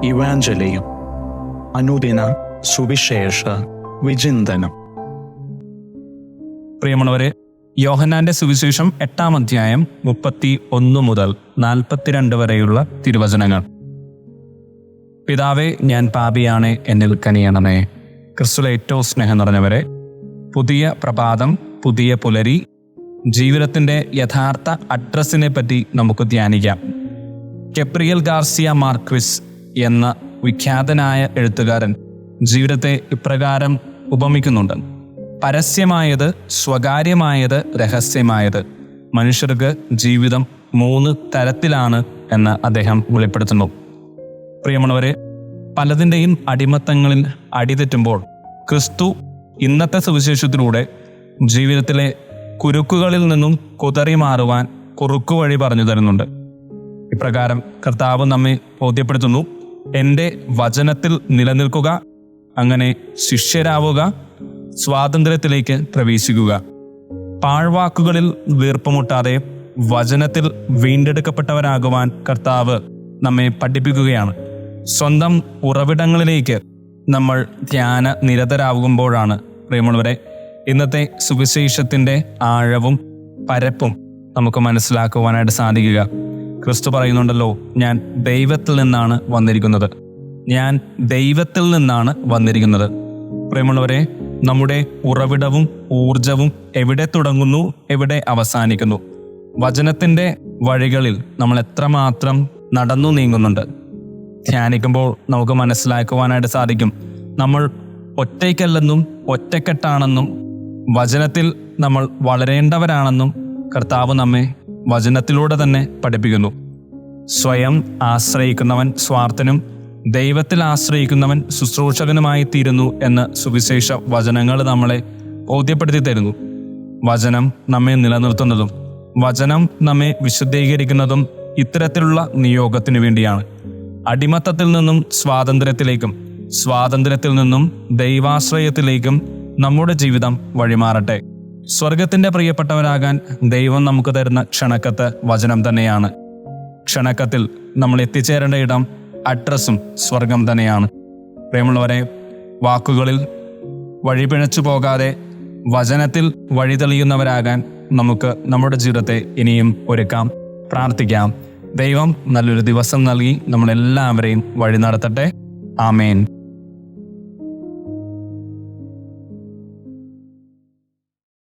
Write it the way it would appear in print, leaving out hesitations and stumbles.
ഇവാഞ്ചലിയും അനുദിന സുവിശേഷ വിചിന്തനം. പ്രിയമുള്ളവരെ, യോഹന്നാന്റെ സുവിശേഷം 8-ാം അധ്യായം 31 മുതൽ 42 വരെയുള്ള തിരുവചനങ്ങൾ. പിതാവേ, ഞാൻ പാപിയാണ്, എന്നിൽ കനിയണമേ. ക്രിസ്തുവിൽ ഏറ്റവും സ്നേഹം നിറഞ്ഞവരെ, പുതിയ പ്രഭാതം, പുതിയ പുലരി, ജീവിതത്തിൻ്റെ യഥാർത്ഥ അഡ്രസ്സിനെ പറ്റി നമുക്ക് ധ്യാനിക്കാം. ഗബ്രിയേൽ ഗാർസിയ മാർക്വിസ് എന്ന വിഖ്യാതനായ എഴുത്തുകാരൻ ജീവിതത്തെ ഇപ്രകാരം ഉപമിക്കുന്നുണ്ട്: പരസ്യമായത്, സ്വകാര്യമായത്, രഹസ്യമായത്. മനുഷ്യർക്ക് ജീവിതം 3 തരത്തിലാണ് എന്ന് അദ്ദേഹം വെളിപ്പെടുത്തുന്നു. പ്രിയമുള്ളവരെ, പലതിൻ്റെയും അടിമത്തങ്ങളിൽ അടിതെറ്റുമ്പോൾ ക്രിസ്തു ഇന്നത്തെ സുവിശേഷത്തിലൂടെ ജീവിതത്തിലെ കുരുക്കുകളിൽ നിന്നും കുതറി മാറുവാൻ കുറുക്കുവഴി പറഞ്ഞു തരുന്നുണ്ട്. ഇപ്രകാരം കർത്താവ് നമ്മെ ബോധ്യപ്പെടുത്തുന്നു: എൻ്റെ വചനത്തിൽ നിലനിൽക്കുക, അങ്ങനെ ശിഷ്യരാവുക, സ്വാതന്ത്ര്യത്തിലേക്ക് പ്രവേശിക്കുക. പാഴ്വാക്കുകളിൽ വീർപ്പുമുട്ടാതെ വചനത്തിൽ വീണ്ടെടുക്കപ്പെട്ടവരാകുവാൻ കർത്താവ് നമ്മെ പഠിപ്പിക്കുകയാണ്. സ്വന്തം ഉറവിടങ്ങളിലേക്ക് നമ്മൾ ധ്യാന നിരതരാകുമ്പോഴാണ് പ്രിയമുള്ളവരെ ഇന്നത്തെ സുവിശേഷത്തിൻ്റെ ആഴവും പരപ്പും നമുക്ക് മനസ്സിലാക്കുവാനായിട്ട് സാധിക്കുക. ക്രിസ്തു പറയുന്നുണ്ടല്ലോ, ഞാൻ ദൈവത്തിൽ നിന്നാണ് വന്നിരിക്കുന്നത്, ഞാൻ ദൈവത്തിൽ നിന്നാണ് വന്നിരിക്കുന്നത്. പ്രിയമുള്ളവരെ, നമ്മുടെ ഉറവിടവും ഊർജവും എവിടെ തുടങ്ങുന്നു, എവിടെ അവസാനിക്കുന്നു? വചനത്തിൻ്റെ വഴികളിൽ നമ്മൾ എത്രമാത്രം നടന്നു നീങ്ങുന്നുണ്ട്? ധ്യാനിക്കുമ്പോൾ നമുക്ക് മനസ്സിലാക്കുവാനായിട്ട് സാധിക്കും, നമ്മൾ ഒറ്റയ്ക്കല്ലെന്നും ഒറ്റക്കെട്ടാണെന്നും വചനത്തിൽ നമ്മൾ വളരേണ്ടവരാണെന്നും കർത്താവ് നമ്മെ വചനത്തിലൂടെ തന്നെ പഠിപ്പിക്കുന്നു. സ്വയം ആശ്രയിക്കുന്നവൻ സ്വാർത്ഥനും ദൈവത്തിൽ ആശ്രയിക്കുന്നവൻ ശുശ്രൂഷകനുമായി തീരുന്നു എന്ന് സുവിശേഷ വചനങ്ങൾ നമ്മളെ ബോധ്യപ്പെടുത്തി തരുന്നു. വചനം നമ്മെ നിലനിർത്തുന്നതും വചനം നമ്മെ വിശുദ്ധീകരിക്കുന്നതും ഇത്തരത്തിലുള്ള നിയോഗത്തിനു വേണ്ടിയാണ്. അടിമത്തത്തിൽ നിന്നും സ്വാതന്ത്ര്യത്തിലേക്കും സ്വാതന്ത്ര്യത്തിൽ നിന്നും ദൈവാശ്രയത്തിലേക്കും നമ്മുടെ ജീവിതം വഴിമാറട്ടെ. സ്വർഗത്തിൻ്റെ പ്രിയപ്പെട്ടവരാകാൻ ദൈവം നമുക്ക് തരുന്ന ക്ഷണക്കത്ത് വചനം തന്നെയാണ്. ക്ഷണക്കത്തിൽ നമ്മൾ എത്തിച്ചേരേണ്ട ഇടം, അഡ്രസ്സും സ്വർഗം തന്നെയാണ്. പ്രിയമുള്ളവരെ, വാക്കുകളിൽ വഴിപിഴച്ചു പോകാതെ വചനത്തിൽ വഴി തെളിയുന്നവരാകാൻ നമുക്ക് നമ്മുടെ ജീവിതത്തെ ഇനിയും ഒരുക്കാം, പ്രാർത്ഥിക്കാം. ദൈവം നല്ലൊരു ദിവസം നൽകി നമ്മളെല്ലാവരെയും വഴി നടത്തട്ടെ. ആമേൻ.